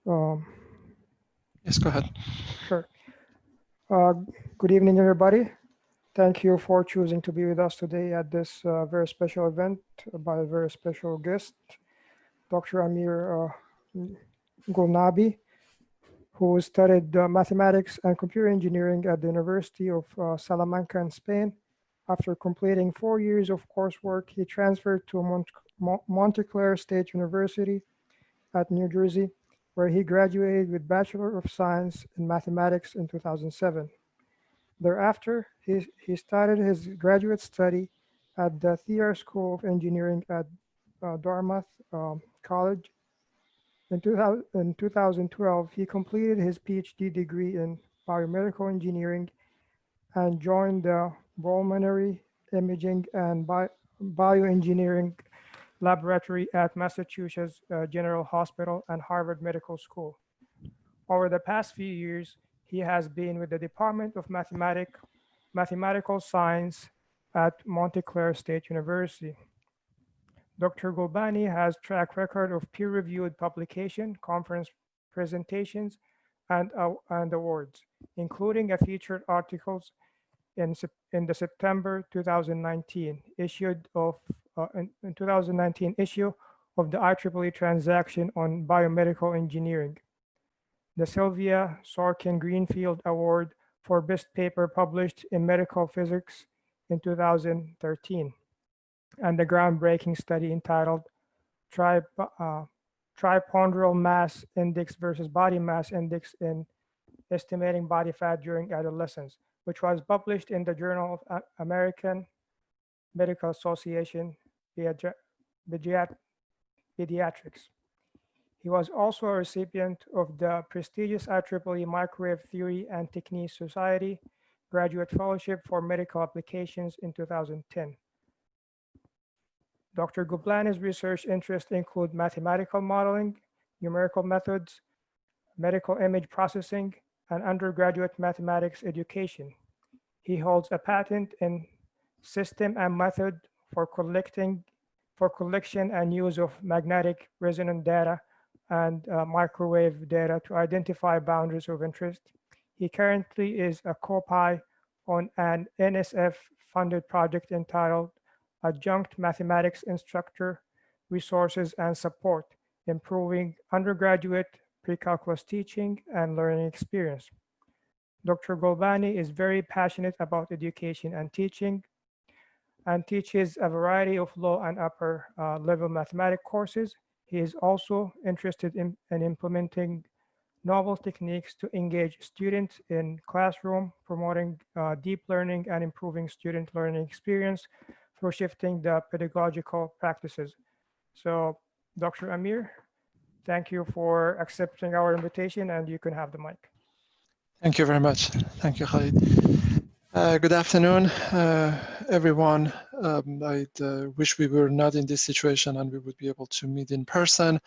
Um, Yes, go ahead. sure. Good evening, everybody. Thank you for choosing to be with us today at this very special event by a very special guest, Dr. Amir Golnabi, who studied mathematics and computer engineering at the University of Salamanca in Spain. After completing 4 years of coursework, he transferred to Montclair State University at New Jersey, where he graduated with Bachelor of Science in Mathematics in 2007. Thereafter, he started his graduate study at the Thayer School of Engineering at Dartmouth College. In 2012, he completed his PhD degree in biomedical engineering and joined the pulmonary imaging and bioengineering laboratory at Massachusetts General Hospital and Harvard Medical School. Over the past few years, he has been with the Department of Mathematical Science at Montclair State University. Dr. Golnabi has track record of peer-reviewed publication, conference presentations, and awards, including a featured articles in the September 2019 issue of in 2019 issue of the IEEE transaction on biomedical engineering, the Sylvia Sorkin Greenfield Award for Best Paper published in Medical Physics in 2013, and the groundbreaking study entitled Triponderal Mass Index versus Body Mass Index in Estimating Body Fat During Adolescence, which was published in the Journal of American Medical Association Pediatrics. He was also a recipient of the prestigious IEEE Microwave Theory and Technique Society Graduate Fellowship for Medical Applications in 2010. Dr. Golnabi's research interests include mathematical modeling, numerical methods, medical image processing, and undergraduate mathematics education. He holds a patent in system and method for collection and use of magnetic resonance data and microwave data to identify boundaries of interest. He currently is a co-PI on an NSF-funded project entitled Adjunct Mathematics Instructor Resources and Support, Improving Undergraduate Pre-Calculus Teaching and Learning Experience. Dr. Golnabi is very passionate about education and teaching, and teaches a variety of low and upper level mathematics courses. He is also interested in implementing novel techniques to engage students in classroom, promoting deep learning and improving student learning experience through shifting the pedagogical practices. So, Dr. Amir, thank you for accepting our invitation, and you can have the mic. Thank you very much. Thank you, Khalid. Good afternoon, everyone. I wish we were not in this situation and we would be able to meet in person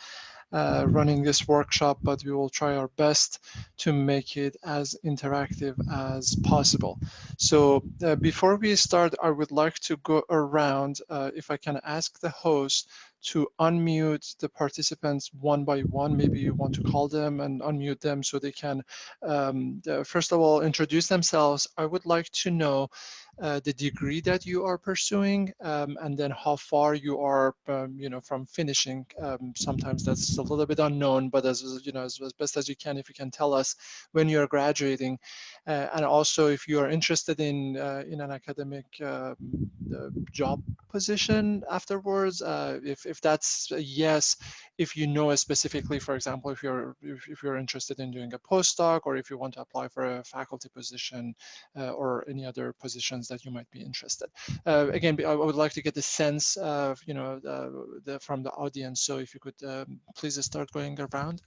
running this workshop, but we will try our best to make it as interactive as possible. So before we start, I would like to go around, if I can ask the host to unmute the participants one by one. Maybe you want to call them and unmute them so they can, first of all, introduce themselves. I would like to know the degree that you are pursuing, and then how far you are, from finishing. Sometimes that's a little bit unknown, but as best as you can, if you can tell us when you are graduating, and also if you are interested in an academic job position afterwards. If that's a yes, if you know specifically, for example, if you're interested in doing a postdoc, or if you want to apply for a faculty position or any other positions that you might be interested. Again, I would like to get the sense of from the audience. So if you could please start going around.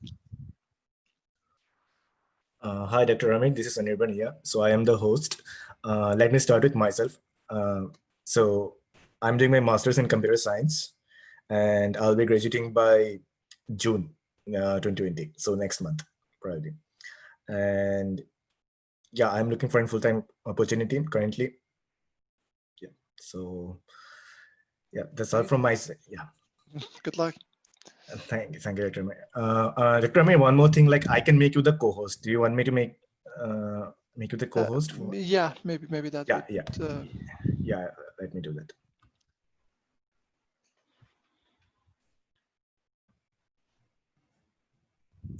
Hi, Dr. Amir. This is Anirban here. So I am the host. Let me start with myself. So I'm doing my master's in computer science, and I'll be graduating by June 2020. So next month, probably. And yeah, I'm looking for a full-time opportunity currently. Yeah. So yeah, that's all from my side. Yeah. Good luck. Thank you, Dr. Amir. Dr. Amir, one more thing, like I can make you the co-host. Do you want me to make you the co-host? Yeah, maybe that Yeah, would, yeah. Let me do that.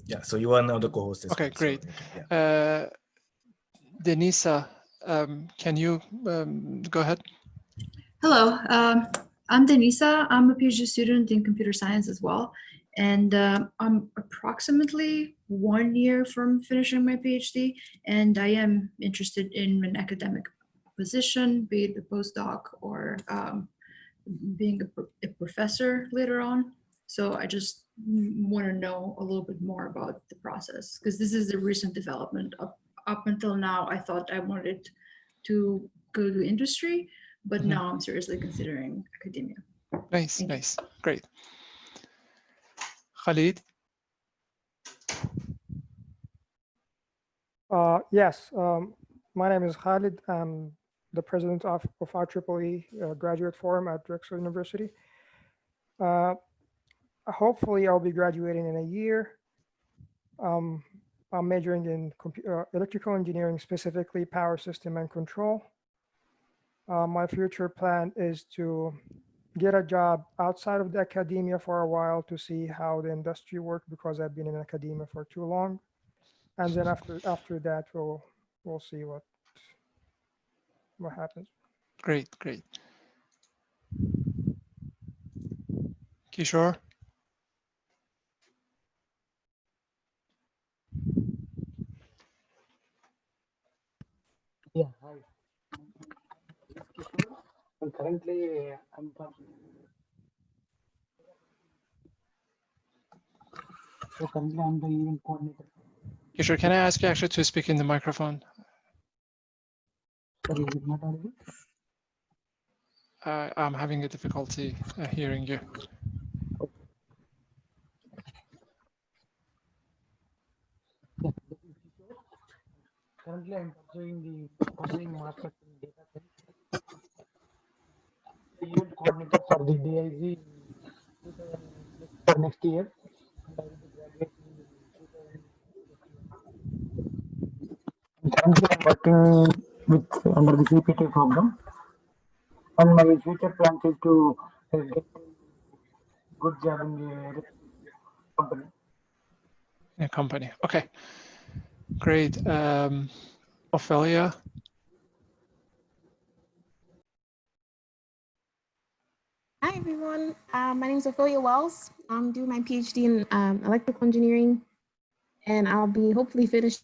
Yeah, so you are now the co-host. Okay, great. So, yeah. Denisa, can you go ahead? Hello, I'm Denisa. I'm a PhD student in computer science as well. And I'm approximately 1 year from finishing my PhD. And I am interested in an academic position, be it a postdoc or being a professor later on. So I just want to know a little bit more about the process, because this is a recent development. Up until now, I thought I wanted to go to industry, but now I'm seriously considering academia. Nice, nice, great. Khalid? Yes, my name is Khalid. I'm the president of IEEE Graduate Forum at Drexel University. Hopefully, I'll be graduating in a year. I'm majoring in electrical engineering, specifically power system and control. My future plan is to get a job outside of the academia for a while to see how the industry works, because I've been in academia for too long. And then after that, we'll see what happens. Great. Kishore? Yeah, hi. And currently, I'm the event coordinator. Kishore, can I ask you actually to speak in the microphone? Sorry, is it not audible? I'm having a difficulty hearing you. Yeah. Currently, I'm pursuing master's in data science. The event coordinator for the DIG for next year, and I will be graduating in 2021. Currently, I'm working with under the CPT program, and my future plan is to get a good job in the company. In a company, okay. Great. Ophelia? Hi, everyone. My name is Ophelia Wells. I'm doing my PhD in electrical engineering, and I'll be hopefully finished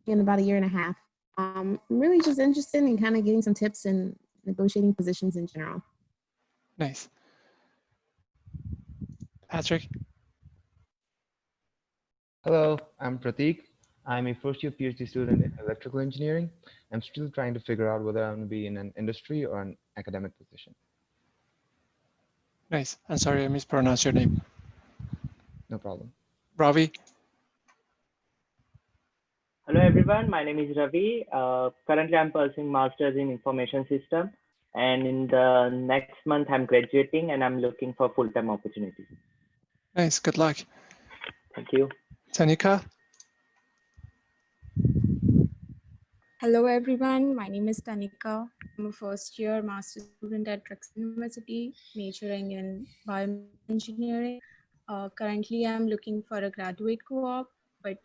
in about 1.5 years. I'm really just interested in kind of getting some tips and negotiating positions in general. Nice. Patrick? Hello, I'm Prateek. I'm a first-year PhD student in electrical engineering. I'm still trying to figure out whether I'm going to be in an industry or an academic position. Nice. I'm sorry, I mispronounced your name. No problem. Ravi? Hello everyone, my name is Ravi. Currently I'm pursuing Masters in Information System, and in the next month I'm graduating and I'm looking for full-time opportunities. Nice, good luck. Thank you. Tanika? Hello everyone, my name is Tanika. I'm a first-year master's student at Drexel University, majoring in bioengineering. Currently, I'm looking for a graduate co-op, but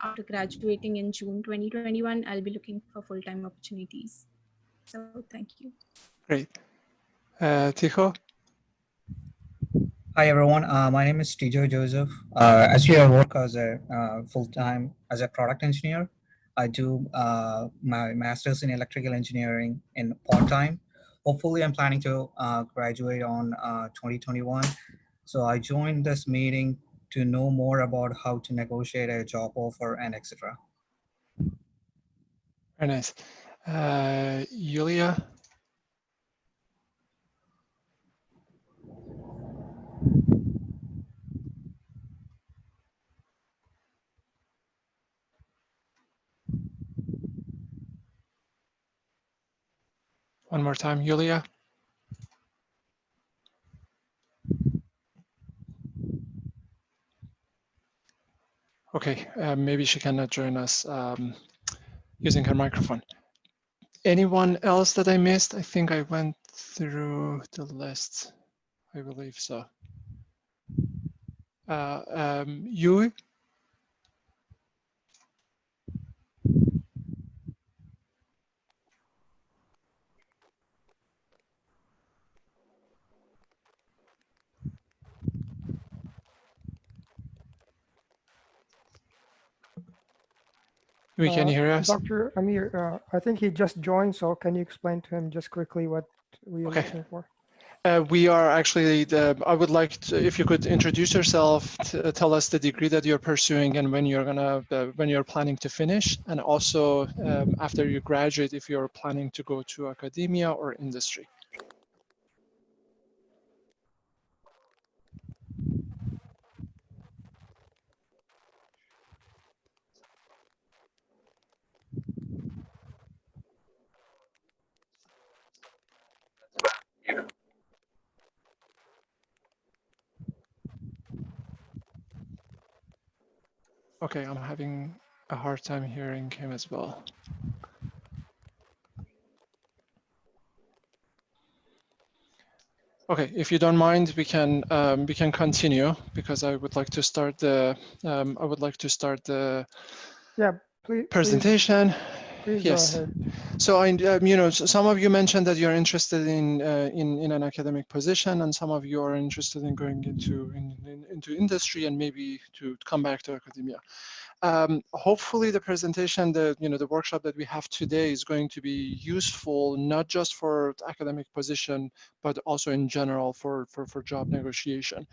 after graduating in June 2021, I'll be looking for full-time opportunities. So thank you. Great. Ticho? Hi everyone, my name is Tijo Joseph. Actually, I work as a full-time as a product engineer. I do my master's in electrical engineering in part-time. Hopefully, I'm planning to graduate on 2021. So I joined this meeting to know more about how to negotiate a job offer and etc. Very nice. Yulia? One more time, Yulia. Okay, maybe she cannot join us using her microphone. Anyone else that I missed? I think I went through the list. I believe so. You? Can you hear us? Dr. Amir, I think he just joined, so can you explain to him just quickly what we're looking for? We are actually, I would like to, if you could introduce yourself, tell us the degree that you're pursuing and when you're planning to finish, and also after you graduate, if you're planning to go to academia or industry. Okay, I'm having a hard time hearing him as well. Okay, if you don't mind, we can continue because I would like to start the yeah, please, presentation. Please yes. go ahead. So some of you mentioned that you're interested in an academic position, and some of you are interested in going into industry and maybe to come back to academia. Hopefully the presentation, the workshop that we have today is going to be useful, not just for academic position, but also in general for job negotiation.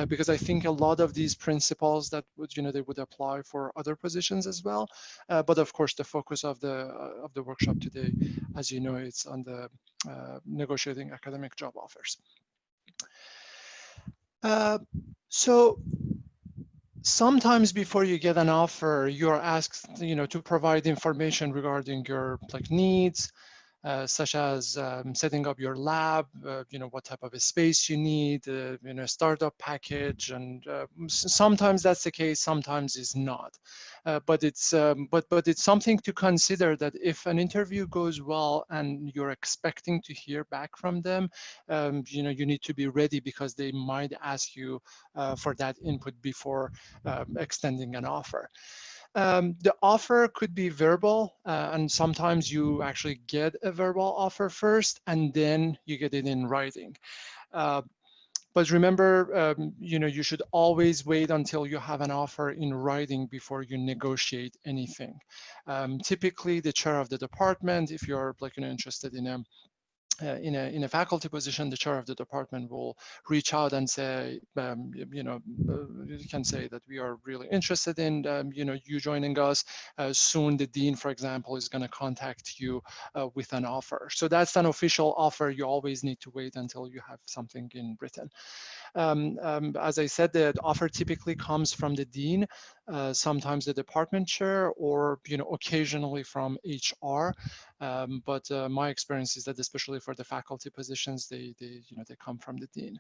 Because I think a lot of these principles that would, they would apply for other positions as well. But of course, the focus of the workshop today, as you know, it's on the negotiating academic job offers. So sometimes before you get an offer, you're asked, to provide information regarding your needs, such as setting up your lab, what type of a space you need, startup package, and sometimes that's the case, sometimes it's not. But it's something to consider that if an interview goes well and you're expecting to hear back from them, you need to be ready because they might ask you for that input before extending an offer. The offer could be verbal, and sometimes you actually get a verbal offer first, and then you get it in writing. But remember, you should always wait until you have an offer in writing before you negotiate anything. Typically, the chair of the department, if you're interested in a faculty position, the chair of the department will reach out and say, you can say that we are really interested in, you joining us. Soon the dean, for example, is going to contact you with an offer. So that's an official offer. You always need to wait until you have something in written. As I said, the offer typically comes from the dean, sometimes the department chair, or occasionally from HR. But my experience is that especially for the faculty positions, they come from the dean.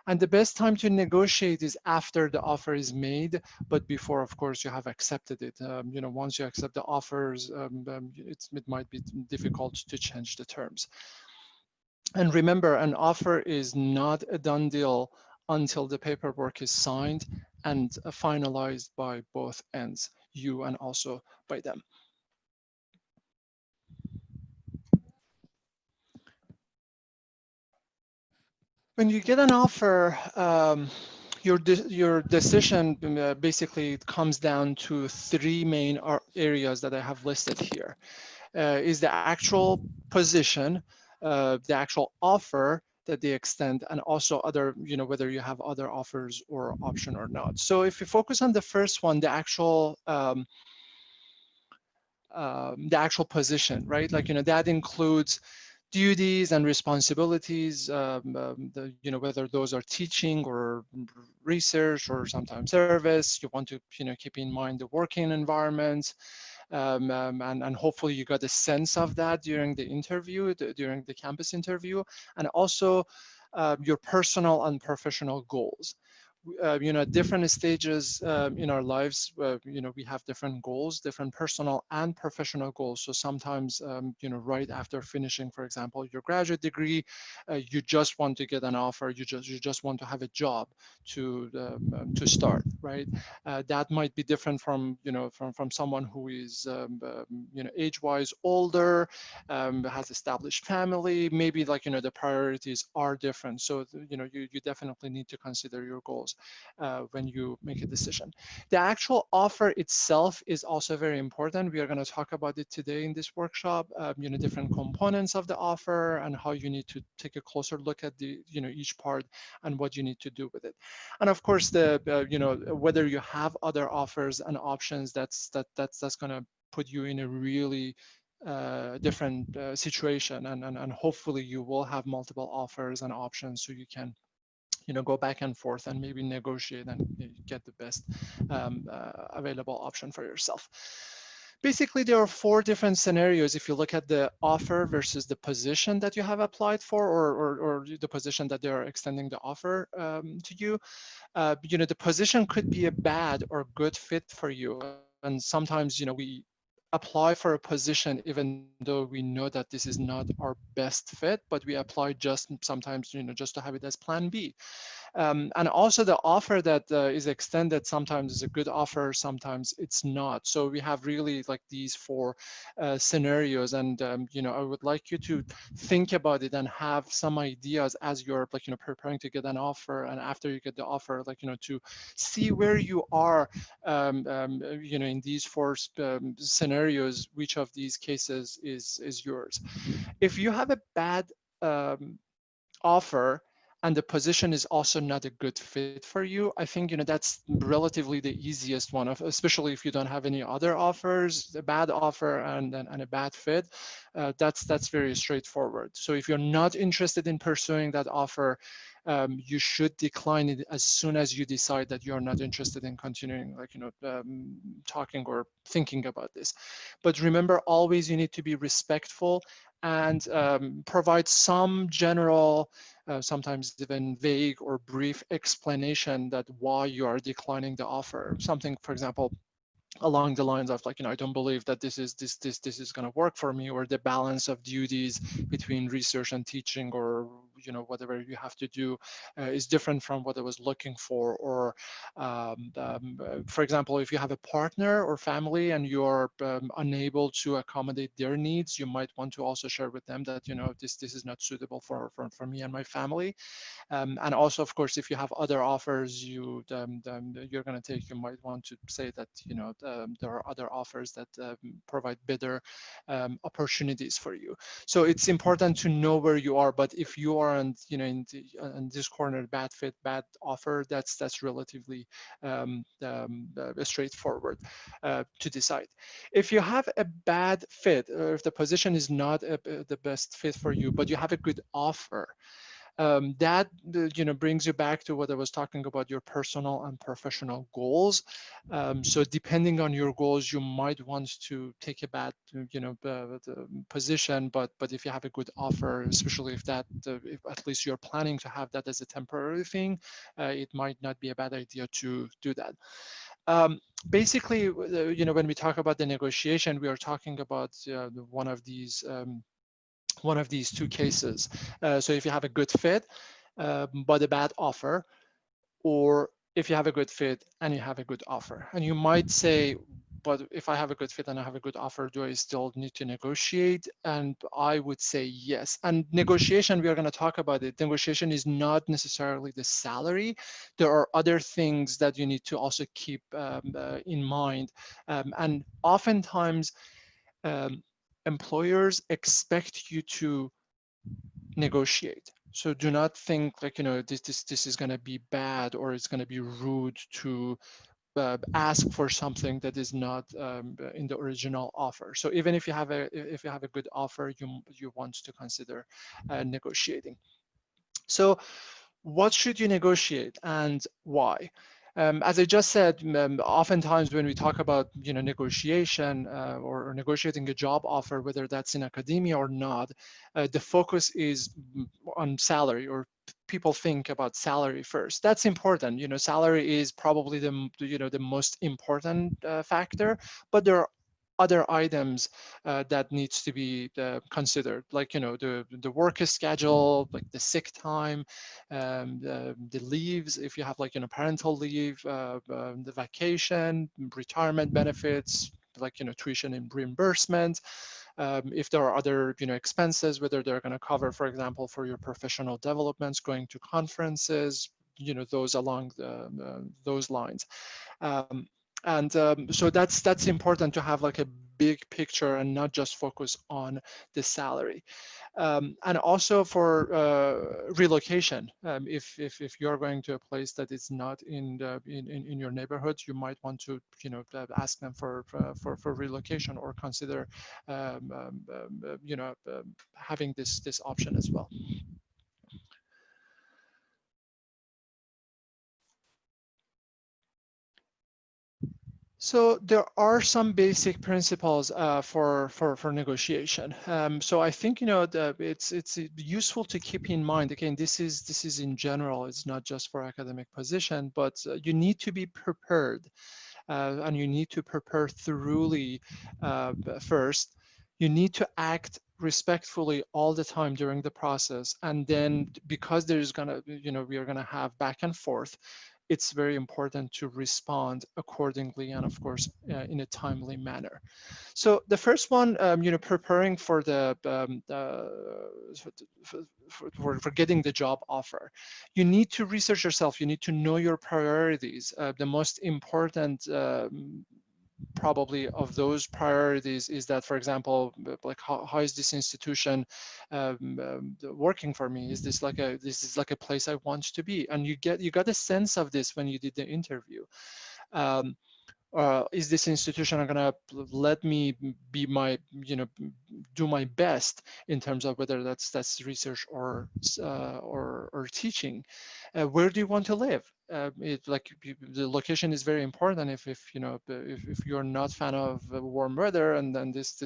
And the best time to negotiate is after the offer is made, but before, of course, you have accepted it. Once you accept the offers, it might be difficult to change the terms. And remember, an offer is not a done deal until the paperwork is signed and finalized by both ends, you and also by them. When you get an offer, your decision basically comes down to three main areas that I have listed here. Is the actual position, the actual offer that they extend, and also other, whether you have other offers or option or not. So if you focus on the first one, the actual position, right? That includes duties and responsibilities, whether those are teaching or research or sometimes service. You want to, keep in mind the working environment. And hopefully you got a sense of that during the interview, during the campus interview, and also your personal and professional goals. at different stages in our lives, we have different goals, different personal and professional goals. So sometimes, right after finishing, for example, your graduate degree, you just want to get an offer. You just want to have a job to start, right? That might be different from from someone who is age-wise older, has established family. Maybe like the priorities are different. So you definitely need to consider your goals when you make a decision. The actual offer itself is also very important. We are going to talk about it today in this workshop. Different components of the offer and how you need to take a closer look at the each part and what you need to do with it. And of course, the whether you have other offers and options, that's going to put you in a really different situation, and hopefully you will have multiple offers and options so you can go back and forth and maybe negotiate and get the best available option for yourself. Basically, there are 4 different scenarios if you look at the offer versus the position that you have applied for, or the position that they are extending the offer to you. The position could be a bad or good fit for you. And sometimes, we apply for a position even though we know that this is not our best fit, but we apply just sometimes, just to have it as plan B. And also the offer that is extended sometimes is a good offer, sometimes it's not. So we have really like these 4 scenarios, and I would like you to think about it and have some ideas as you're like preparing to get an offer, and after you get the offer, like to see where you are in these 4 scenarios, which of these cases is yours. If you have a bad offer and the position is also not a good fit for you, I think that's relatively the easiest one, especially if you don't have any other offers, a bad offer and a bad fit. That's very straightforward. So if you're not interested in pursuing that offer, you should decline it as soon as you decide that you're not interested in continuing, like talking or thinking about this. But remember, always you need to be respectful and provide some general, sometimes even vague or brief explanation that why you are declining the offer. Something, for example, along the lines of like, I don't believe that this is going to work for me, or the balance of duties between research and teaching, or whatever you have to do is different from what I was looking for. Or for example, if you have a partner or family and you're unable to accommodate their needs, you might want to also share with them that this is not suitable for me and my family. And also, of course, if you have other offers you're going to take, you might want to say that there are other offers that provide better opportunities for you. So it's important to know where you are. But if you are in this corner, bad fit, bad offer, that's relatively straightforward to decide. If you have a bad fit, or if the position is not the best fit for you, but you have a good offer, that brings you back to what I was talking about, your personal and professional goals. So depending on your goals, you might want to take a bad position, but if you have a good offer, especially if at least you're planning to have that as a temporary thing, it might not be a bad idea to do that. Basically, when we talk about the negotiation, we are talking about one of these 2 cases. So if you have a good fit, but a bad offer, or if you have a good fit and you have a good offer. And you might say, but if I have a good fit and I have a good offer, do I still need to negotiate? And I would say yes. And negotiation, we are going to talk about it. Negotiation is not necessarily the salary. There are other things that you need to also keep in mind. And oftentimes, employers expect you to negotiate. So do not think like, this is going to be bad, or it's going to be rude to ask for something that is not in the original offer. So even if you have a good offer, you want to consider negotiating. So what should you negotiate and why? As I just said, oftentimes when we talk about negotiation or negotiating a job offer, whether that's in academia or not, the focus is on salary, or people think about salary first. That's important. Salary is probably the most important factor, but there are other items that needs to be considered, like the work schedule, like the sick time, the leaves, if you have like parental leave, the vacation, retirement benefits, like tuition and reimbursement. If there are other expenses, whether they're going to cover, for example, for your professional developments, going to conferences, those along those lines. So that's important to have like a big picture and not just focus on the salary. And also for relocation, if you're going to a place that is not in your neighborhood, you might want to ask them for relocation, or consider having this option as well. So there are some basic principles for negotiation. So I think it's useful to keep in mind. Again, this is in general. It's not just for academic position, but you need to be prepared, and you need to prepare thoroughly first. You need to act respectfully all the time during the process, and then because there's gonna we are gonna have back and forth, it's very important to respond accordingly, and of course in a timely manner. So the first one, preparing for for getting the job offer. You need to research yourself. You need to know your priorities. The most important probably of those priorities is that, for example, like how is this institution working for me? Is this like a place I want to be? And you got a sense of this when you did the interview. Is this institution going to let me be my, do my best in terms of whether that's research or teaching? Where do you want to live? The location is very important. If you're not fan of warm weather, and then this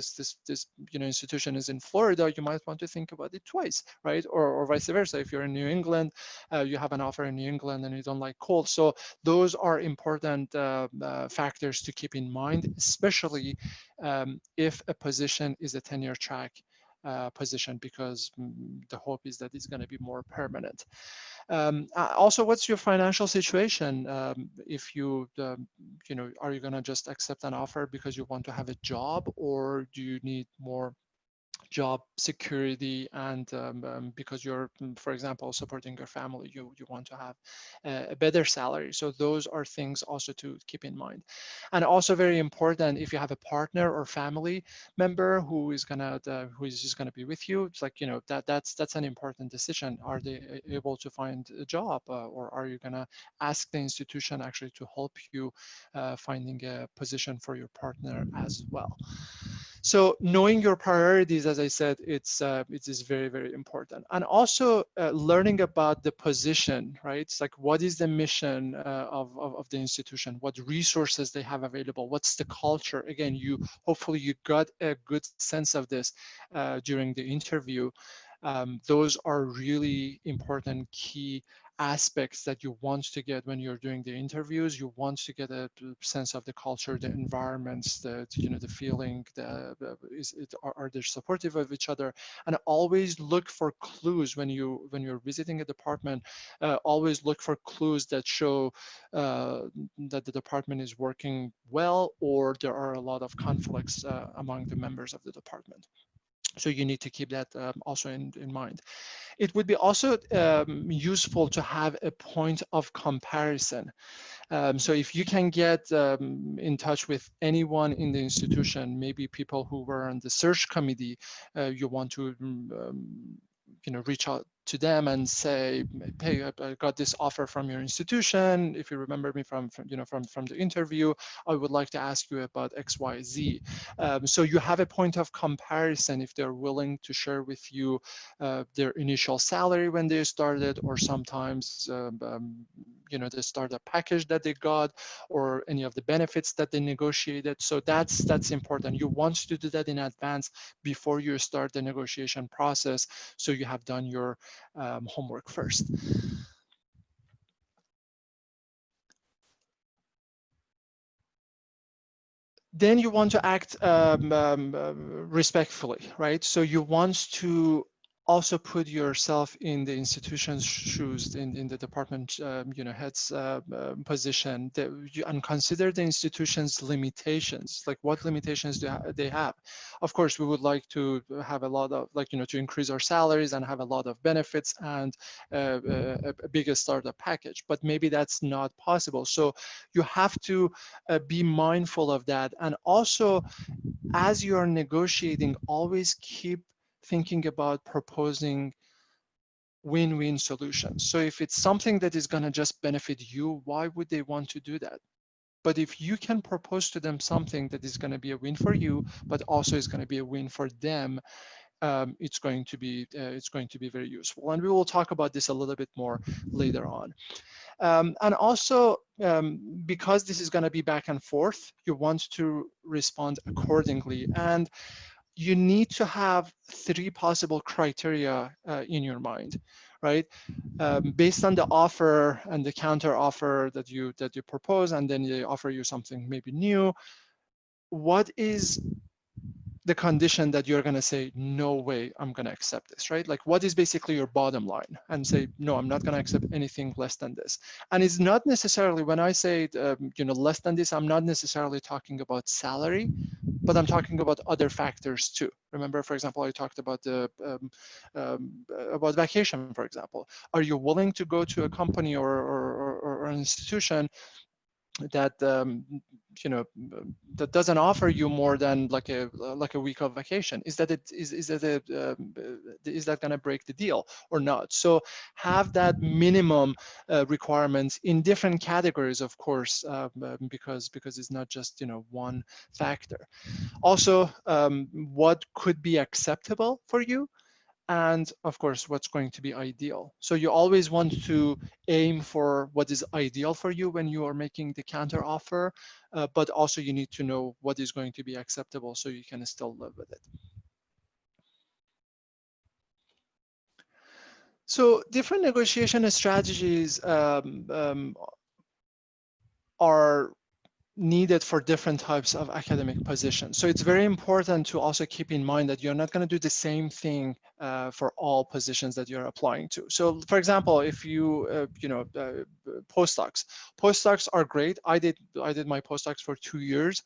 institution is in Florida, you might want to think about it twice, right? Or vice versa. If you're in New England, you have an offer in New England and you don't like cold. So those are important factors to keep in mind, especially if a position is a tenure track position, because the hope is that it's going to be more permanent. Also, what's your financial situation? If you, are you going to just accept an offer because you want to have a job, or do you need more job security, and because you're, for example, supporting your family, you want to have a better salary? So those are things also to keep in mind. And also very important, if you have a partner or family member who is just gonna be with you, it's like, that's an important decision. Are they able to find a job, or are you gonna ask the institution actually to help you finding a position for your partner as well? So knowing your priorities, as I said, it is very, very important. And also learning about the position, right? It's like, what is the mission of the institution? What resources they have available? What's the culture? Again, hopefully you got a good sense of this during the interview. Those are really important key aspects that you want to get when you're doing the interviews. You want to get a sense of the culture, the environments, the feeling, are they supportive of each other? And always look for clues when you're visiting a department. Always look for clues that show that the department is working well, or there are a lot of conflicts among the members of the department. So you need to keep that also in mind. It would be also useful to have a point of comparison. So if you can get in touch with anyone in the institution, maybe people who were on the search committee, you want to reach out to them and say, hey, I got this offer from your institution. If you remember me from the interview, I would like to ask you about X, Y, Z. So you have a point of comparison if they're willing to share with you their initial salary when they started, or sometimes the startup package that they got or any of the benefits that they negotiated. So that's important. You want to do that in advance before you start the negotiation process, so you have done your homework first. Then you want to act respectfully, right? So you want to also put yourself in the institution's shoes, in the department head's position, and consider the institution's limitations. Like, what limitations do they have? Of course, we would like to have a lot of, to increase our salaries and have a lot of benefits and a bigger startup package, but maybe that's not possible. So you have to be mindful of that. And also, as you're negotiating, always keep thinking about proposing win-win solutions. So if it's something that is going to just benefit you, why would they want to do that? But if you can propose to them something that is going to be a win for you, but also is going to be a win for them, it's going to be very useful. And we will talk about this a little bit more later on. And also, because this is going to be back and forth, you want to respond accordingly. And you need to have 3 possible criteria in your mind, right? Based on the offer and the counter offer that you propose, and then they offer you something maybe new, what is the condition that you're going to say, no way, I'm going to accept this, right? Like, what is basically your bottom line, and say, no, I'm not going to accept anything less than this. And it's not necessarily, when I say, less than this, I'm not necessarily talking about salary, but I'm talking about other factors too. Remember, for example, I talked about about vacation, for example. Are you willing to go to a company or an institution that that doesn't offer you more than like a week of vacation? Is that going to break the deal or not? So have that minimum requirements in different categories, of course, because it's not just one factor. Also, what could be acceptable for you, and of course, what's going to be ideal. So you always want to aim for what is ideal for you when you are making the counter offer, but also you need to know what is going to be acceptable so you can still live with it. So different negotiation strategies are needed for different types of academic positions. So it's very important to also keep in mind that you're not going to do the same thing for all positions that you're applying to. So for example, if you, postdocs are great. I did my postdocs for 2 years.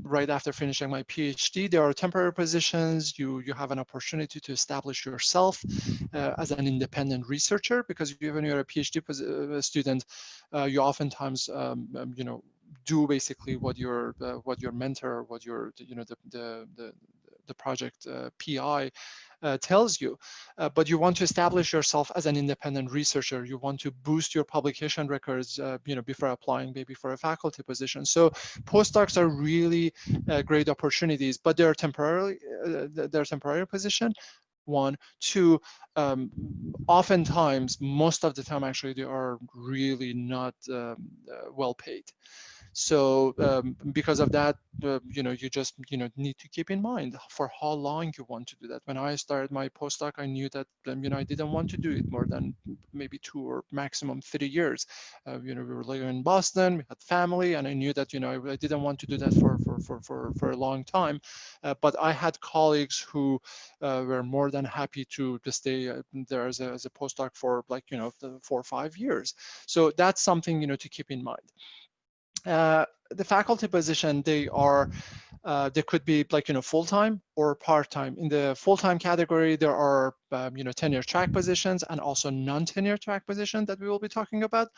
Right after finishing my PhD, there are temporary positions. You have an opportunity to establish yourself as an independent researcher, because when you're a PhD student, you oftentimes do basically what your mentor, what your the project PI tells you, but you want to establish yourself as an independent researcher. You want to boost your publication records, before applying maybe for a faculty position. So postdocs are really great opportunities, but they're temporary position. 1, 2, oftentimes, most of the time, actually, they are really not well paid. So because of that, you just need to keep in mind for how long you want to do that. When I started my postdoc, I knew that I didn't want to do it more than maybe 2 or maximum 3 years. We were living in Boston, we had family, and I knew that I didn't want to do that for a long time. But I had colleagues who were more than happy to stay there as a postdoc for 4 or 5 years. So that's something to keep in mind. The faculty position, they could be full-time or part-time. In the full-time category, there are tenure track positions and also non-tenure track positions that we will be talking about.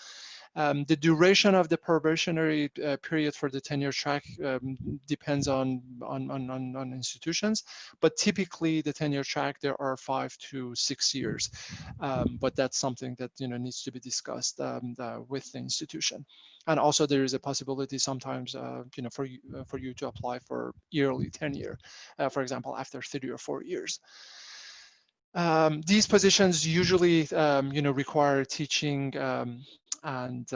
The duration of the probationary period for the tenure track depends on institutions, but typically the tenure track, there are 5 to 6 years, but that's something that needs to be discussed with the institution. And also there is a possibility sometimes for you to apply for yearly tenure, for example, after 3 or 4 years. These positions usually, require teaching and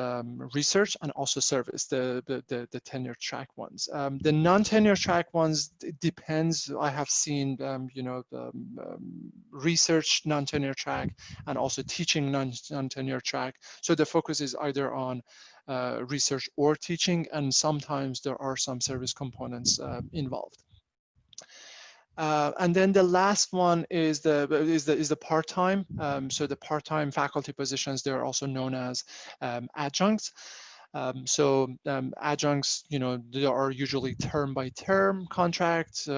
research and also service, the tenure track ones. The non-tenure track ones, it depends. I have seen, research non-tenure track and also teaching non-tenure track. So the focus is either on research or teaching, and sometimes there are some service components involved. And then the last one is the part-time. So the part-time faculty positions, they're also known as adjuncts. Adjuncts, they are usually term by term contracts.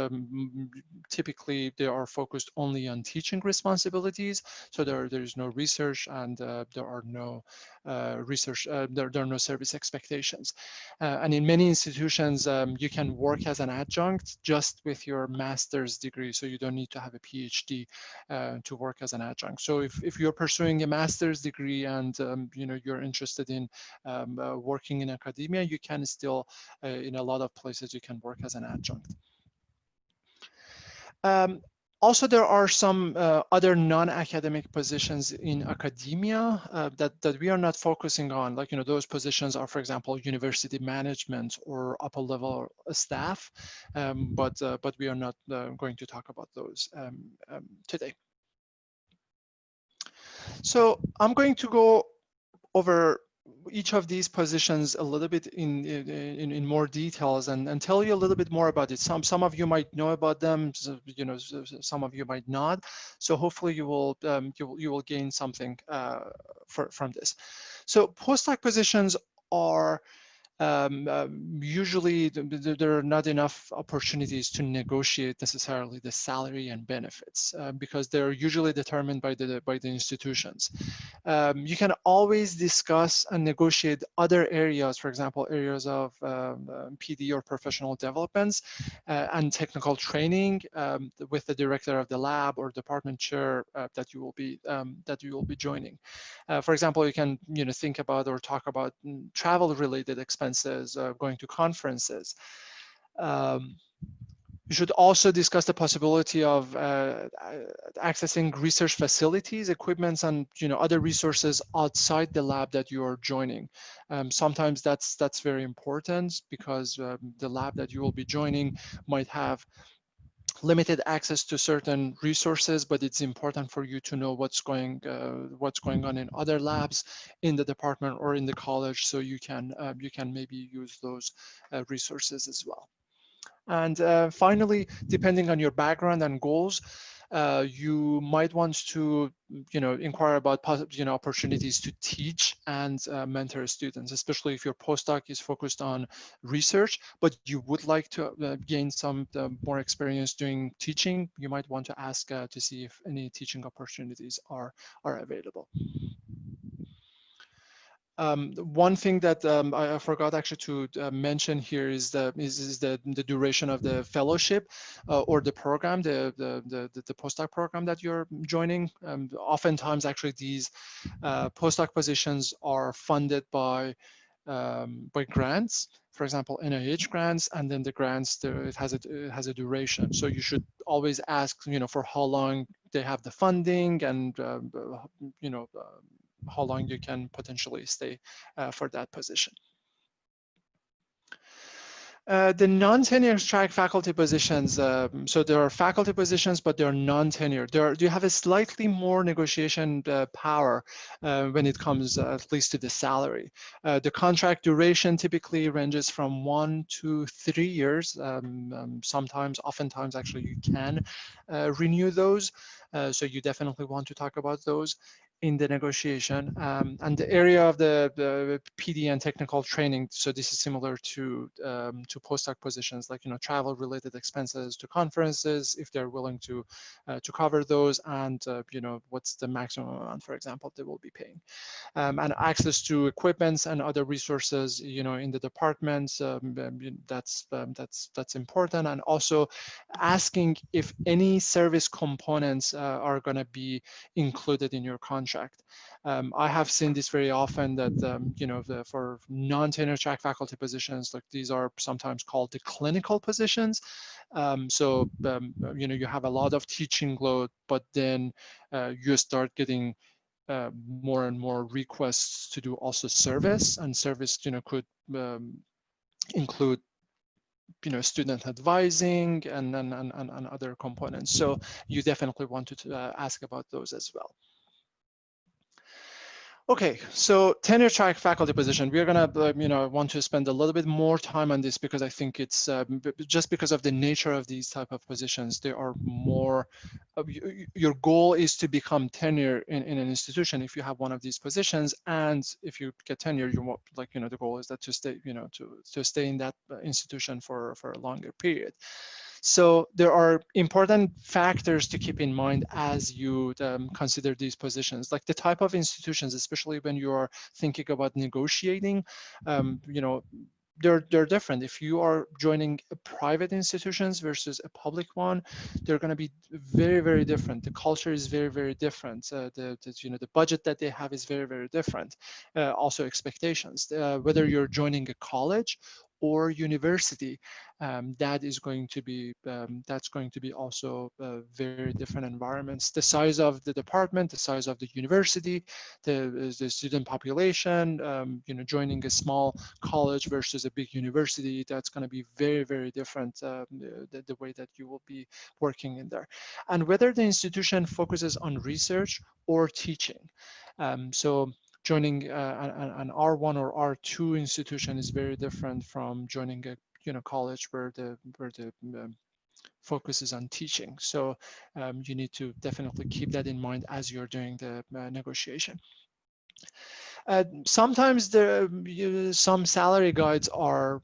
Typically, they are focused only on teaching responsibilities. So there is no research, and there are no there are no service expectations. And in many institutions, you can work as an adjunct just with your master's degree. So you don't need to have a PhD to work as an adjunct. So if you're pursuing a master's degree and you're interested in working in academia, you can still, in a lot of places, you can work as an adjunct. Also, there are some other non-academic positions in academia that we are not focusing on. Like, those positions are, for example, university management or upper level staff, but we are not going to talk about those today. So I'm going to go over each of these positions a little bit in more details and tell you a little bit more about it. Some of you might know about them, some of you might not. So hopefully you will gain something from this. So postdoc positions are usually there are not enough opportunities to negotiate necessarily the salary and benefits because they're usually determined by the institutions. You can always discuss and negotiate other areas, for example, areas of PD or professional developments and technical training with the director of the lab or department chair that you will be joining. For example, you can think about or talk about travel-related expenses, going to conferences. You should also discuss the possibility of accessing research facilities, equipments, and other resources outside the lab that you are joining. Sometimes that's very important because the lab that you will be joining might have limited access to certain resources, but it's important for you to know what's going on in other labs in the department or in the college, so you can maybe use those resources as well. And finally, depending on your background and goals, you might want to, inquire about opportunities to teach and mentor students, especially if your postdoc is focused on research, but you would like to gain some more experience doing teaching. You might want to ask to see if any teaching opportunities are available. One thing that I forgot actually to mention here is the duration of the fellowship or the program, the postdoc program that you're joining. Oftentimes, actually, these postdoc positions are funded by grants. For example, NIH grants, and then the grants it has a duration. So you should always ask, for how long they have the funding and how long you can potentially stay for that position. The non-tenure track faculty positions, so there are faculty positions, but they're non-tenure. You have a slightly more negotiation power when it comes at least to the salary. The contract duration typically ranges from 1 to 3 years. Oftentimes actually you can renew those. So you definitely want to talk about those in the negotiation. And the area of the PD and technical training, so this is similar to postdoc positions, like travel related expenses to conferences, if they're willing to cover those, and what's the maximum amount, for example, they will be paying. And access to equipments and other resources, in the departments, that's important. And also asking if any service components are going to be included in your contract. contract. I have seen this very often that, you know, for non-tenure track faculty positions, like these are sometimes called the clinical positions. You know, you have a lot of teaching load, but then you start getting more and more requests to do also service, and service, you know, could include, you know, student advising and other components. So you definitely want to ask about those as well. Okay, so tenure track faculty position, we're gonna, you know, want to spend a little bit more time on this because I think it's just because of the nature of these type of positions, there are more, your goal is to become tenure in an institution if you have one of these positions, and if you get tenure, you want, like, you know, the goal is that to stay, you know, to stay in that institution for a longer period. So there are important factors to keep in mind as you consider these positions, like the type of institutions, especially when you are thinking about negotiating. You know, they're different. If you are joining private institutions versus a public one, they're going to be very, very different. The culture is very, very different. You know, the budget that they have is very, very different. Also expectations. Whether you're joining a college or university, that is going to be that's going to be also very different environments. The size of the department, the size of the university, the student population, you know, joining a small college versus a big university, that's going to be very, very different, the way that you will be working in there. And whether the institution focuses on research or teaching. So joining an R1 or R2 institution is very different from joining a, you know, college where the focus is on teaching. So you need to definitely keep that in mind as you're doing the negotiation. Sometimes some salary guides are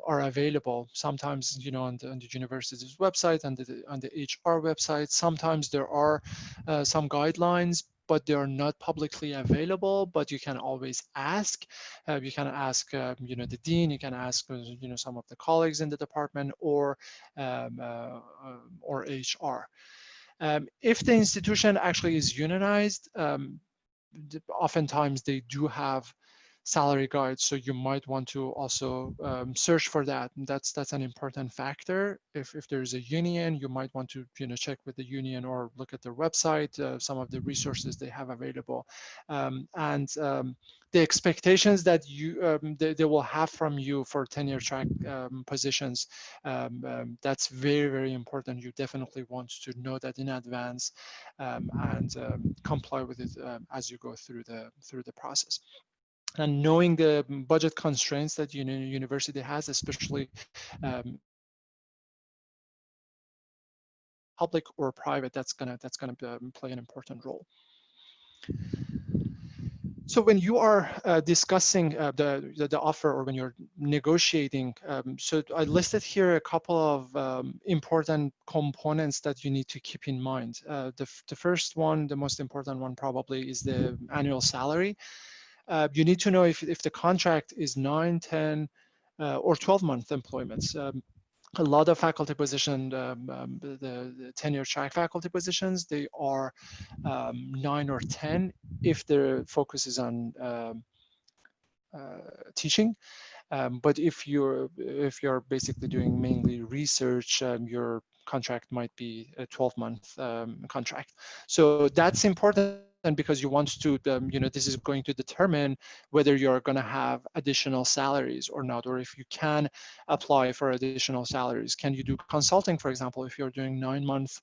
available. Sometimes, you know, on the university's website and on the HR website. Sometimes there are some guidelines, but they are not publicly available. But you can always ask. You can ask, you know, the dean. You can ask, you know, some of the colleagues in the department or HR. If the institution actually is unionized, oftentimes they do have salary guides, so you might want to also search for that. And that's an important factor. If there's a union, you might want to, you know, check with the union or look at their website, some of the resources they have available, and the expectations that you they will have from you for tenure track positions. That's very, very important. You definitely want to know that in advance and comply with it as you go through the process. And knowing the budget constraints that university has, especially public or private, that's gonna play an important role. So when you are discussing the offer, or when you're negotiating, so I listed here a couple of important components that you need to keep in mind. The first one, the most important one probably, is the annual salary. You need to know if the contract is 9, 10, or 12-month employments. A lot of faculty positions, the tenure track faculty positions, they are 9 or 10 if the focus is on teaching. But if you're basically doing mainly research, your contract might be a 12-month contract. So that's important because you want to, you know, this is going to determine whether you're going to have additional salaries or not, or if you can apply for additional salaries. Can you do consulting, for example, if you're doing 9 months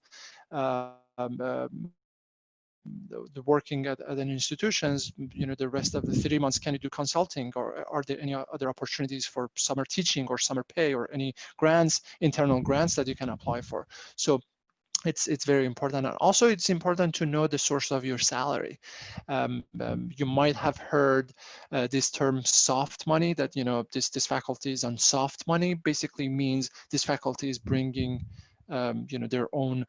the working at an institutions, you know, the rest of the 3 months, can you do consulting, or are there any other opportunities for summer teaching or summer pay or any grants, internal grants that you can apply for? So it's very important. And also it's important to know the source of your salary. You might have heard this term soft money, that, you know, this faculty is on soft money. Basically means this faculty is bringing you know, their own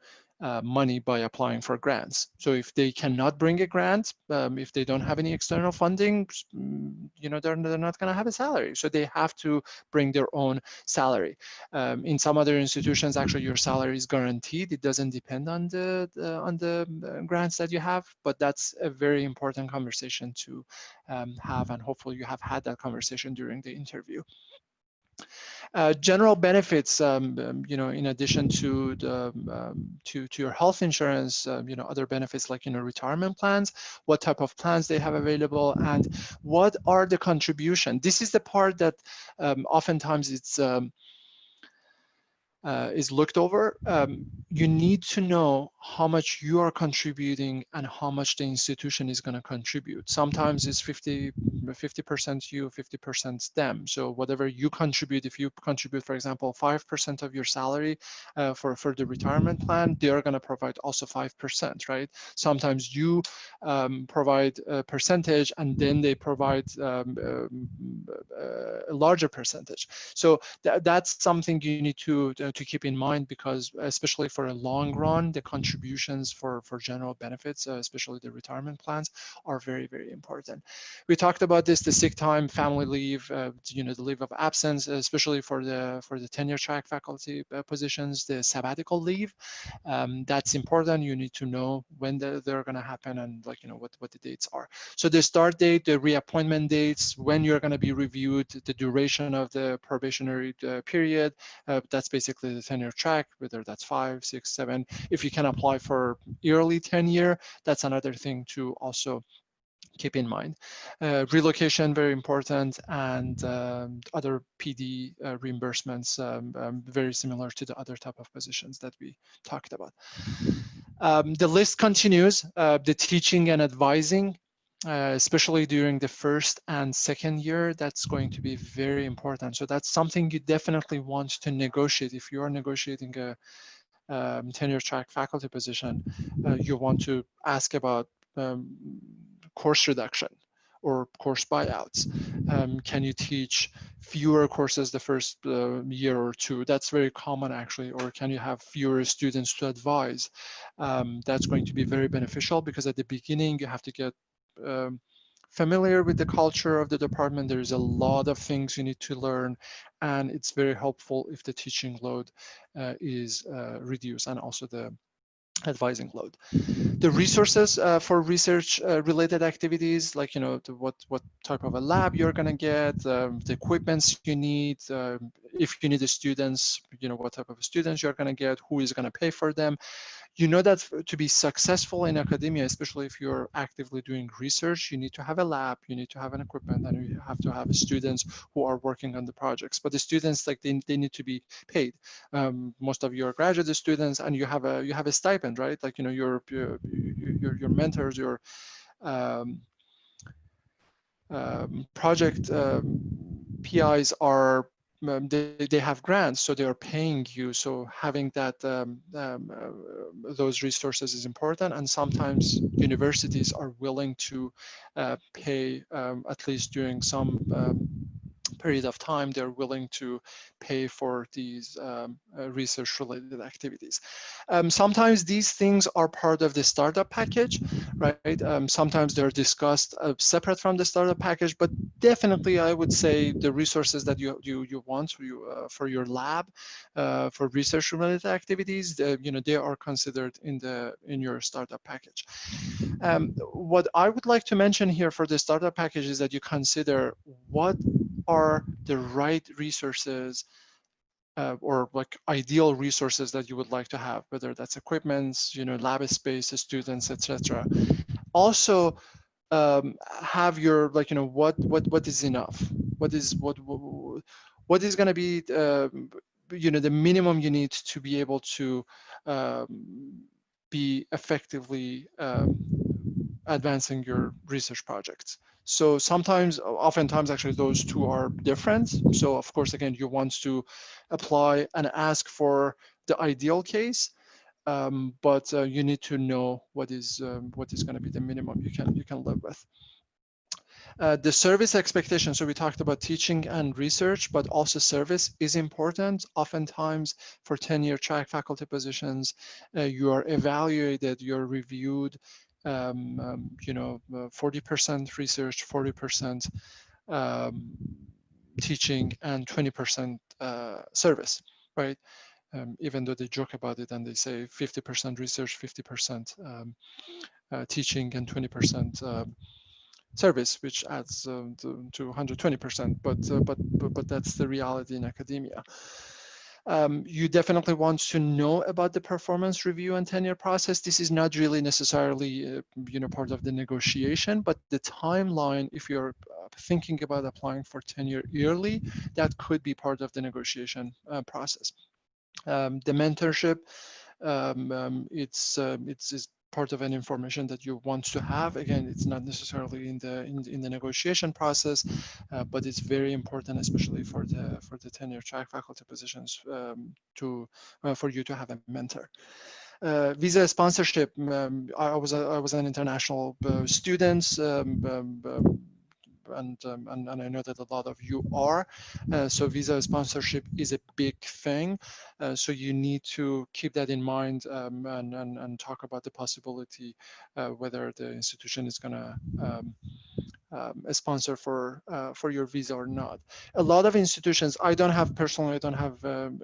money by applying for grants. So if they cannot bring a grant, if they don't have any external funding, you know, they're not going to have a salary. So they have to bring their own salary. In some other institutions, actually, your salary is guaranteed. It doesn't depend on the grants that you have, but that's a very important conversation to have, and hopefully you have had that conversation during the interview. General benefits, you know, in addition to the to your health insurance, you know, other benefits like, you know, retirement plans, what type of plans they have available, and what are the contribution. This is the part that oftentimes it's is looked over. You need to know how much you are contributing and how much the institution is going to contribute. Sometimes it's 50% you, 50% them. So whatever you contribute, if you contribute, for example, 5% of your salary for the retirement plan, they are going to provide also 5%, right? Sometimes you provide a percentage and then they provide a larger percentage. So that's something you need to keep in mind, because especially for a long run, the contributions for general benefits, especially the retirement plans, are very, very important. We talked about this, the sick time, family leave, you know, the leave of absence, especially for the tenure track faculty positions, the sabbatical leave. That's important. You need to know when they're going to happen and, like, you know, what the dates are. So the start date, the reappointment dates, when you're going to be reviewed, the duration of the probationary period, that's basically the tenure track, whether that's 5, 6, 7. If you can apply for yearly tenure, that's another thing to also keep in mind. Relocation, very important, and other PD reimbursements, very similar to the other type of positions that we talked about. The list continues, the teaching and advising, especially during the first and second year, that's going to be very important. So that's something you definitely want to negotiate. If you are negotiating a tenure track faculty position, you want to ask about course reduction or course buyouts. Can you teach fewer courses the first year or two? That's very common, actually. Or can you have fewer students to advise? That's going to be very beneficial, because at the beginning you have to get familiar with the culture of the department. There's a lot of things you need to learn, and it's very helpful if the teaching load is reduced, and also the advising load. The resources for research related activities, like, you know, what type of a lab you're going to get, the equipments you need, if you need the students, you know, what type of students you're going to get, who is going to pay for them. You know that to be successful in academia, especially if you're actively doing research, you need to have a lab, you need to have an equipment, and you have to have students who are working on the projects. But the students, like, they need to be paid. Most of your graduate students, and you have a stipend, right? Like, you know, your mentors, your project PIs are they have grants, so they are paying you. So having that those resources is important, and sometimes universities are willing to pay, at least during some period of time, they're willing to pay for these research related activities. Sometimes these things are part of the startup package, right? Sometimes they're discussed separate from the startup package, but definitely I would say the resources that you want for your lab, for research related activities, you know, they are considered in your startup package. What I would like to mention here for the startup package is that you consider what are the right resources or like ideal resources that you would like to have, whether that's equipments, you know, lab space, students, etc. Also, have your, like, you know, what is enough? What is going to be you know, the minimum you need to be able to be effectively advancing your research projects. So oftentimes actually those two are different. So of course, again, you want to apply and ask for the ideal case, but you need to know what is going to be the minimum you can live with. The service expectation, so we talked about teaching and research, but also service is important. Oftentimes for tenure track faculty positions, you are evaluated, you're reviewed, 40% research, 40% teaching, and 20% service, right? Even though they joke about it and they say 50% research, 50% teaching, and 20% service, which adds to 120%, but that's the reality in academia. You definitely want to know about the performance review and tenure process. This is not really necessarily part of the negotiation, but the timeline, if you're thinking about applying for tenure yearly, that could be part of the negotiation process. The mentorship, it's part of an information that you want to have. Again, it's not necessarily in the negotiation process, but it's very important, especially for the tenure track faculty positions, for you to have a mentor. Visa sponsorship. I was an international student. And I know that a lot of you are. So visa sponsorship is a big thing. So you need to keep that in mind and talk about the possibility whether the institution is going to sponsor for your visa or not. A lot of institutions, I don't have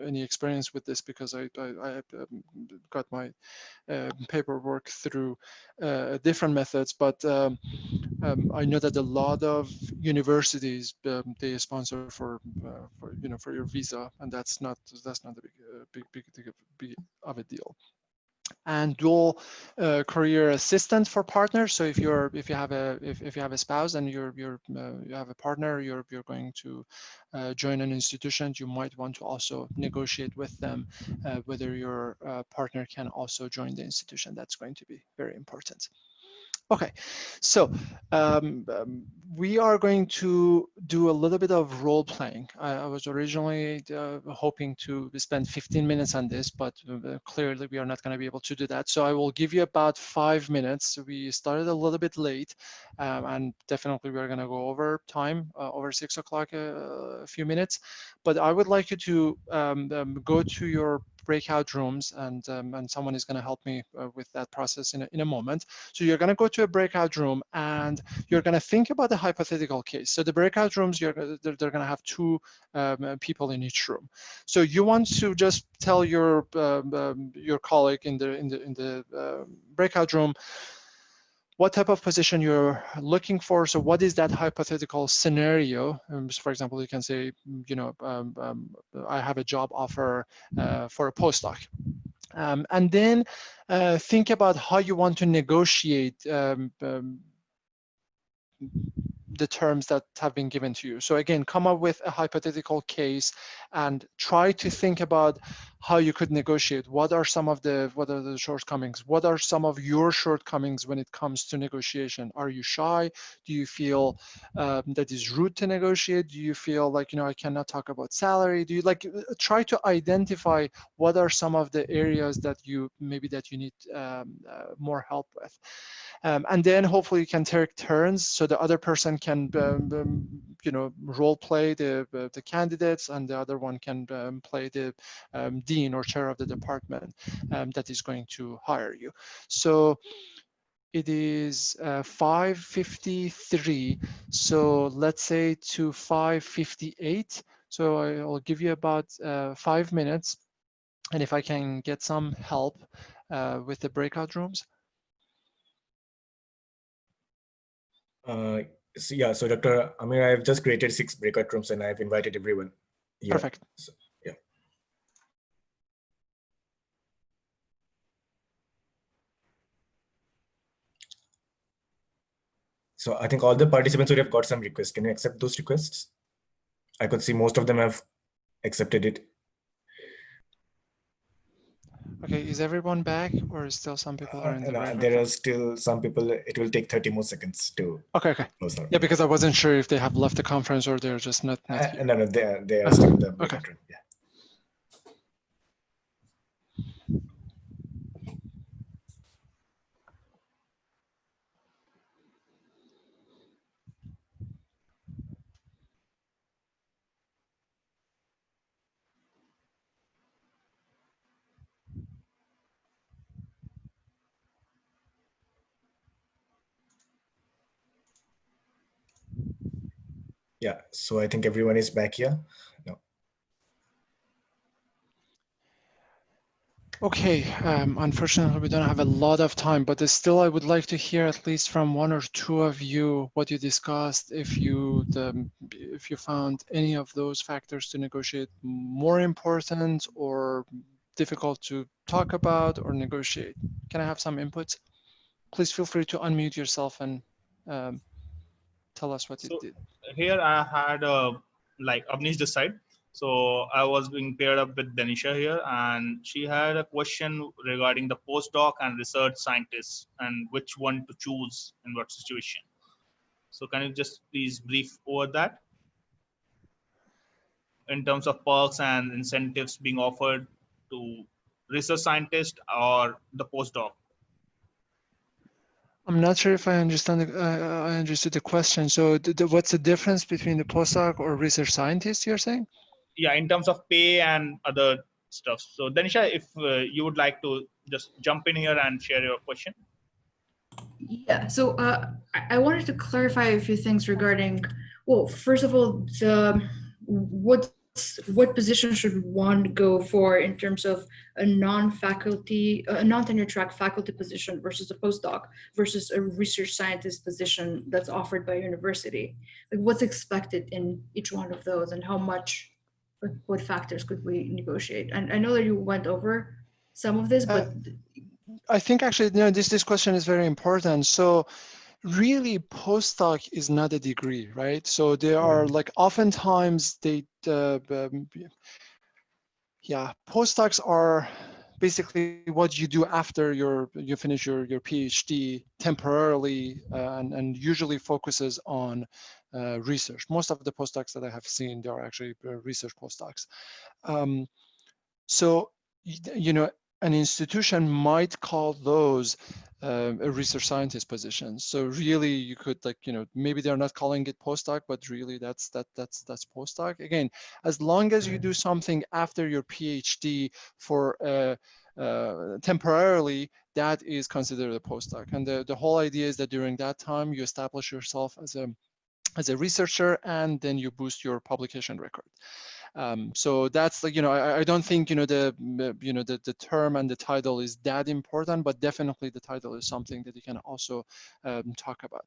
any experience with this because I got my paperwork through different methods, but I know that a lot of universities they sponsor for your visa, and that's not a big of a deal. And dual career assistant for partners. So if you have a spouse and you have a partner, you're going to join an institution, you might want to also negotiate with them whether your partner can also join the institution. That's going to be very important. Okay, so we are going to do a little bit of role playing. I was originally hoping to spend 15 minutes on this, but clearly we are not going to be able to do that. So I will give you about 5 minutes. We started a little bit late, and definitely we are going to go over time, over 6 o'clock a few minutes. But I would like you to go to your breakout rooms, and someone is going to help me with that process in a moment. So you're going to go to a breakout room and you're going to think about a hypothetical case. So the breakout rooms, they're going to have 2 people in each room. So you want to just tell your colleague in the breakout room what type of position you're looking for. So what is that hypothetical scenario? For example, you can say, I have a job offer for a postdoc. And then think about how you want to negotiate the terms that have been given to you. So again, come up with a hypothetical case and try to think about how you could negotiate. What are the shortcomings? What are some of your shortcomings when it comes to negotiation? Are you shy? Do you feel that it's rude to negotiate? Do you feel like, I cannot talk about salary? Do you try to identify what are some of the areas that you need more help with? And then hopefully you can take turns so the other person can role play the candidates, and the other one can play the dean or chair of the department that is going to hire you. So it is 5:53. So let's say to 5:58. So I'll give you about 5 minutes, and if I can get some help with the breakout rooms. So Dr. Amir, I've just created 6 breakout rooms and I've invited everyone here. Perfect. So, yeah. So I think all the participants would have got some requests. Can you accept those requests? I could see most of them have accepted it. Okay, is everyone back, or is still some people are in the breakout? There are still some people. It will take 30 more seconds to Okay. close out. Yeah, because I wasn't sure if they have left the conference or they're just not here. No, they are still in the breakout room. Yeah. Yeah, so I think everyone is back here. No. Okay, unfortunately, we don't have a lot of time, but still, I would like to hear at least from one or two of you what you discussed. If you found any of those factors to negotiate more important or difficult to talk about or negotiate. Can I have some inputs? Please feel free to unmute yourself and tell us what you So did. here I had like Avnish this side. So I was being paired up with Danisha here, and she had a question regarding the postdoc and research scientists and which one to choose in what situation. So can you just please brief over that in terms of perks and incentives being offered to research scientist or the postdoc? I'm not sure if I understand. I understood the question. So, what's the difference between the postdoc or research scientist? You're saying? Yeah, in terms of pay and other stuff. So, Danisha, if you would like to just jump in here and share your question. Yeah, so I wanted to clarify a few things regarding, well, first of all, what position should one go for in terms of a non-faculty, a non-tenure track faculty position versus a postdoc versus a research scientist position that's offered by a university? Like, what's expected in each one of those, and how much, what factors could we negotiate? And I know that you went over some of this, but I think actually, you know, this question is very important. So really, postdoc is not a degree, right? So there are like oftentimes yeah, postdocs are basically what you do after you finish your PhD temporarily, and usually focuses on research. Most of the postdocs that I have seen, they are actually research postdocs. So, you know, an institution might call those a research scientist position. So really, you could, like, you know, maybe they're not calling it postdoc, but really that's postdoc. Again, as long as you do something after your PhD for temporarily, that is considered a postdoc. And the whole idea is that during that time, you establish yourself as a researcher, and then you boost your publication record. So that's, like, you know, I don't think, you know, the term and the title is that important, but definitely the title is something that you can also talk about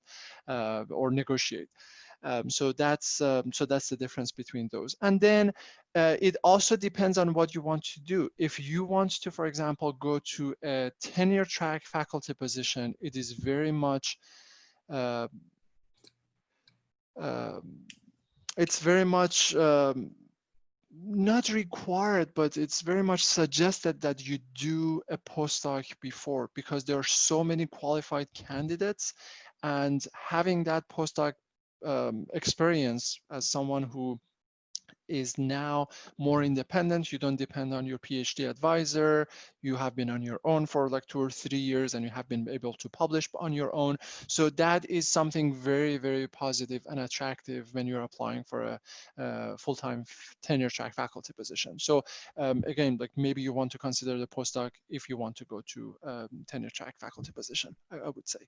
or negotiate. So that's the difference between those. And then it also depends on what you want to do. If you want to, for example, go to a tenure track faculty position, it is very much it's very much not required, but it's very much suggested that you do a postdoc before, because there are so many qualified candidates, and having that postdoc experience as someone who is now more independent. You don't depend on your PhD advisor. You have been on your own for like 2 or 3 years, and you have been able to publish on your own. So that is something very, very positive and attractive when you're applying for a full-time tenure track faculty position. So again, like, maybe you want to consider the postdoc if you want to go to tenure track faculty position, I would say.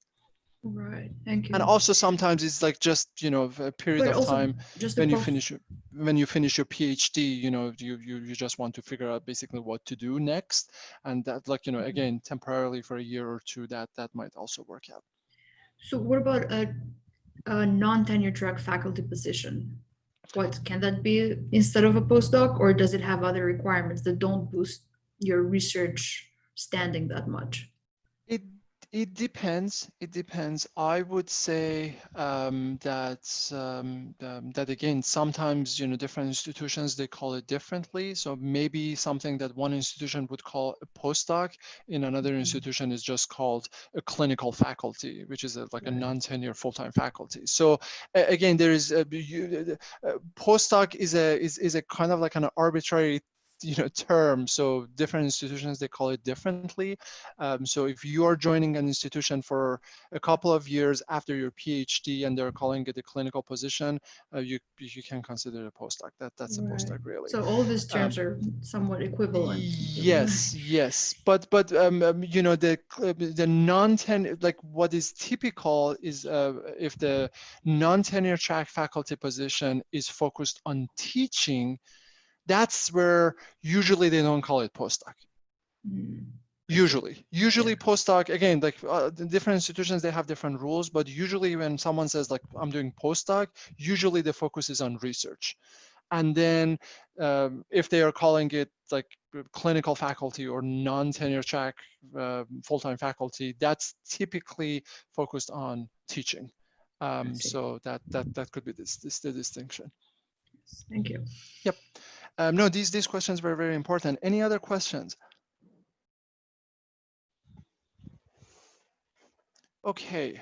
right, thank you. And also sometimes it's like just, you know, a period of time when you finish your PhD, you know, you just want to figure out basically what to do next, and that, like, you know, again, temporarily for a year or two, that might also work out. So what about a non-tenure track faculty position? What can that be instead of a postdoc, or does it have other requirements that don't boost your research standing that much? It depends. It depends. I would say that again, sometimes, you know, different institutions, they call it differently. So maybe something that one institution would call a postdoc, in another institution is just called a clinical faculty, which is like a non-tenure full-time faculty. So again, there is postdoc is a kind of like an arbitrary term. So different institutions, they call it differently. So if you are joining an institution for a couple of years after your PhD and they're calling it a clinical position, you can consider it a postdoc. That's a postdoc, really. So all these terms are somewhat equivalent. Yes, yes, but the non-tenure, like what is typical is if the non-tenure track faculty position is focused on teaching, that's where usually they don't call it postdoc. Usually postdoc, again, like the different institutions, they have different rules, but usually when someone says like I'm doing postdoc, usually the focus is on research. And then if they are calling it like clinical faculty or non-tenure track full-time faculty, that's typically focused on teaching. So that could be the distinction. Thank you. Yep. No, these questions were very important. Any other questions? Okay,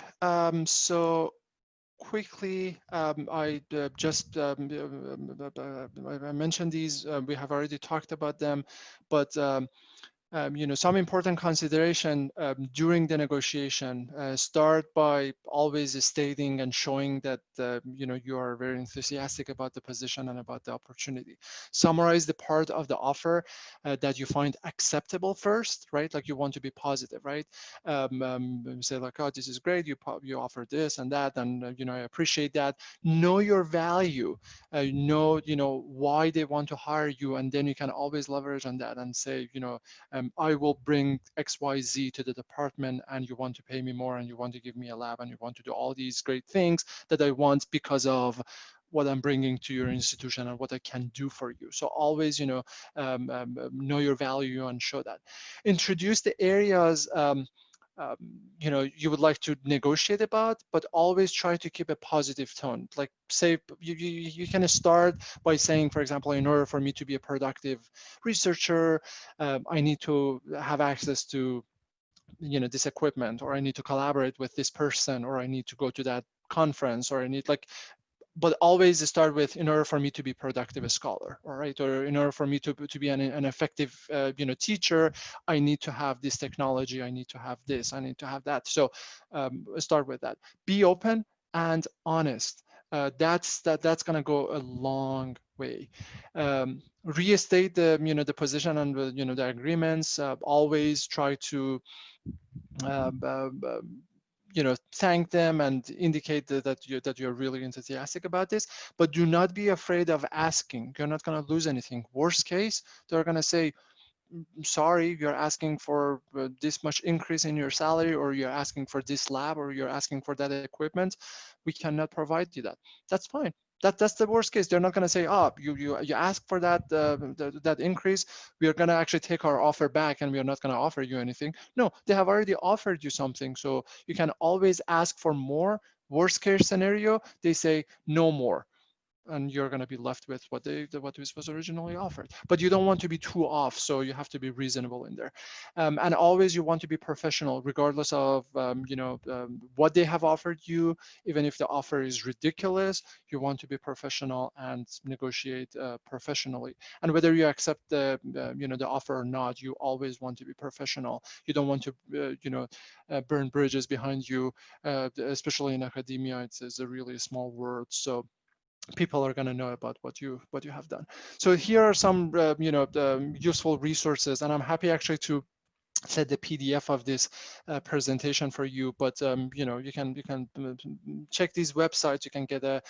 so quickly, I just I mentioned these. We have already talked about them, but some important consideration during the negotiation. Start by always stating and showing that you are very enthusiastic about the position and about the opportunity. Summarize the part of the offer that you find acceptable first, right? Like you want to be positive, right? Say like, oh, this is great. You offer this and that, and I appreciate that. Know your value. Know why they want to hire you, and then you can always leverage on that and say, I will bring XYZ to the department and you want to pay me more and you want to give me a lab and you want to do all these great things that I want because of what I'm bringing to your institution and what I can do for you. So always, know your value and show that. Introduce the areas you would like to negotiate about, but always try to keep a positive tone. Like say, you can start by saying, for example, in order for me to be a productive researcher, I need to have access to this equipment, or I need to collaborate with this person, or I need to go to that conference, or I need but always start with, in order for me to be productive as scholar, all right, or in order for me to be an effective teacher, I need to have this technology, I need to have this, I need to have that. So start with that. Be open and honest. That's going to go a long way. Restate the the position and the agreements. Always try to thank them and indicate that you're really enthusiastic about this, but do not be afraid of asking. You're not going to lose anything. Worst case, they're going to say, sorry, you're asking for this much increase in your salary, or you're asking for this lab, or you're asking for that equipment. We cannot provide you that. That's fine. That's the worst case. They're not going to say, oh, you ask for that that increase, we are going to actually take our offer back and we are not going to offer you anything. No, they have already offered you something, so you can always ask for more. Worst case scenario, they say no more, and you're going to be left with what was originally offered. But you don't want to be too off, so you have to be reasonable in there. And always you want to be professional, regardless of what they have offered you. Even if the offer is ridiculous, you want to be professional and negotiate professionally. And whether you accept the the offer or not, you always want to be professional. You don't want to burn bridges behind you, especially in academia. It's a really small world, so people are going to know about what you have done. So here are some useful resources, and I'm happy actually to set the PDF of this presentation for you. But you can check these websites. You can get a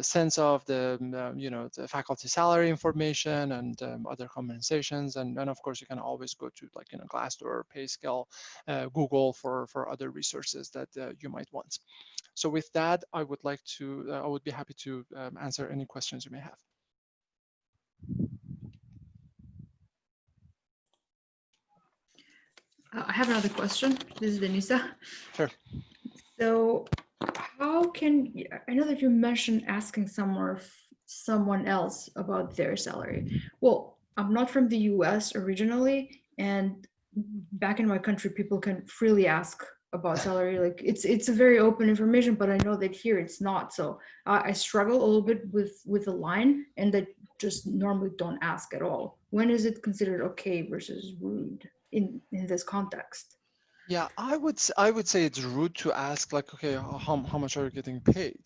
sense of the the faculty salary information and other compensations, and of course you can always go to like Glassdoor, PayScale, Google for other resources that you might want. So with that, I would be happy to answer any questions you may have. I have another question. This is Denisa. Sure. So how can, I know that you mentioned asking someone else about their salary. Well, I'm not from the US originally, and back in my country, people can freely ask about salary. Like it's a very open information, but I know that here it's not. So I struggle a little bit with the line, and that just normally don't ask at all? When is it considered okay versus rude in this context? Yeah, I would say it's rude to ask like, okay, how much are you getting paid?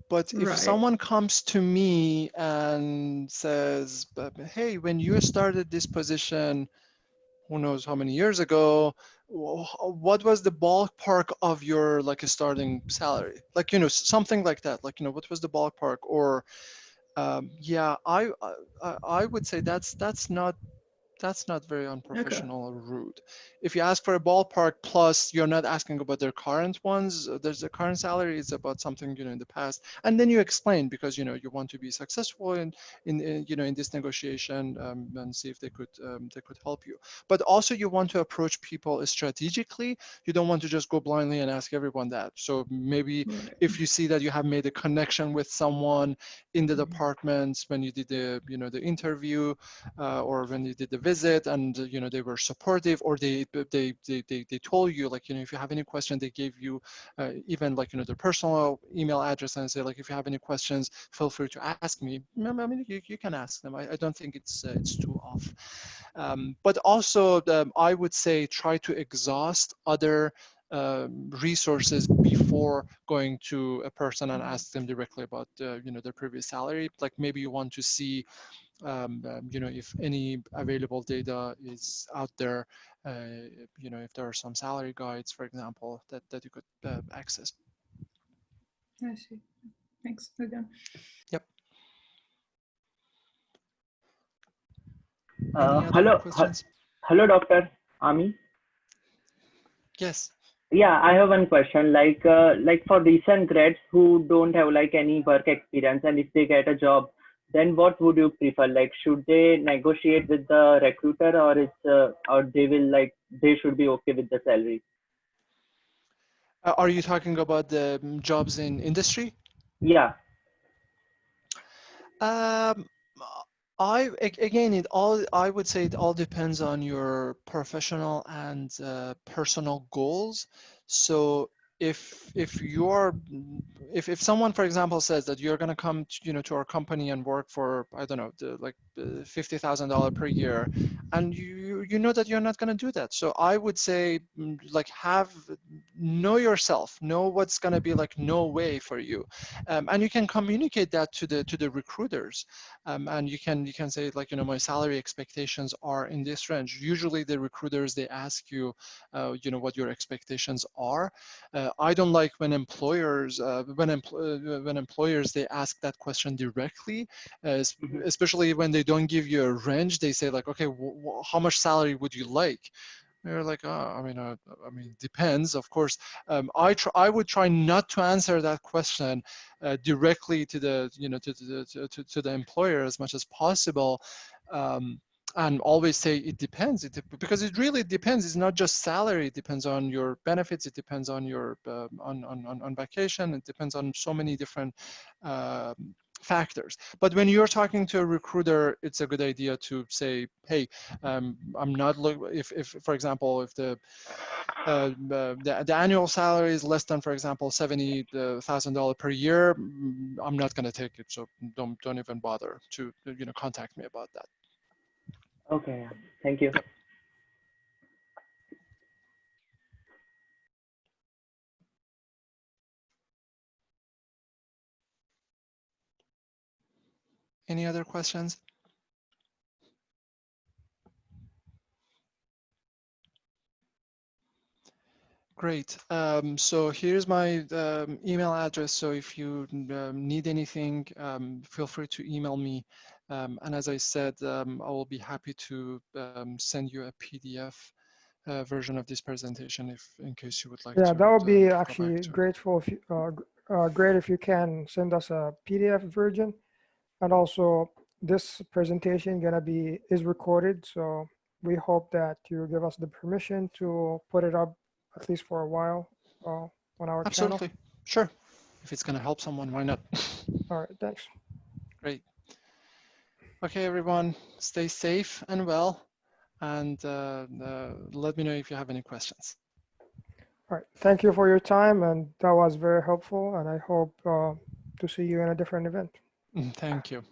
But if Right. someone comes to me and says, hey, when you started this position, who knows how many years ago, what was the ballpark of your like a starting salary? Like, you know, something like that. Like, you know, what was the ballpark? Or yeah, I would say that's not very unprofessional or rude. If you ask for a ballpark plus you're not asking about their current ones, there's a current salary, it's about something, you know, in the past. And then you explain because, you know, you want to be successful in you know, in this negotiation and see if they could help you. But also you want to approach people strategically. You don't want to just go blindly and ask everyone that. So maybe if you see that you have made a connection with someone in the department when you did the, you know, the interview or when you did the visit, and you know, they were supportive, or they told you like, you know, if you have any question, they gave you even like, you know, their personal email address and say like, if you have any questions, feel free to ask me. I mean, you can ask them. I don't think it's too off. But also I would say try to exhaust other resources before going to a person and ask them directly about you know, their previous salary. Like maybe you want to see you know, if any available data is out there, you know, if there are some salary guides, for example, that you could access. I see. Thanks again. Yep. Hello, Dr. Ami. Yes. Yeah, I have one question. Like for recent grads who don't have like any work experience, and if they get a job, then what would you prefer? Like, should they negotiate with the recruiter, or or they should be okay with the salary? Are you talking about the jobs in industry? Yeah. I would say it all depends on your professional and personal goals. So if someone, for example, says that you're going to come to, you know, to our company and work for, I don't know, $50,000 per year, and you know that you're not going to do that. So I would say like know yourself, know what's going to be like no way for you, and you can communicate that to the recruiters, and you can say like, you know, my salary expectations are in this range. Usually the recruiters, they ask you, you know, what your expectations are. I don't like when employers they ask that question directly, especially when they don't give you a range. They say like, okay, how much salary would you like? They're like, oh, I mean, depends, of course. I would try not to answer that question directly to the, you know, to the employer as much as possible. And always say it depends, because it really depends. It's not just salary. It depends on your benefits. It depends on your on vacation. It depends on so many different factors. But when you're talking to a recruiter, it's a good idea to say, hey, I'm not if for example, if the annual salary is less than, for example, $70,000 per year, I'm not going to take it. So don't even bother to, you know, contact me about that. Okay, thank you. Yep. Any other questions? Great. So here's my email address. So if you need anything, feel free to email me. And as I said, I will be happy to send you a PDF version of this presentation in case you would like to. Yeah, that would be actually grateful if you, great if you can send us a PDF version. And also, this presentation is recorded, so we hope that you give us the permission to put it up at least for a while on our channel. Absolutely, sure. If it's going to help someone, why not? All right, thanks. Great. Okay, everyone, stay safe and well, and let me know if you have any questions. All right, thank you for your time, and that was very helpful, and I hope to see you in a different event. Thank you.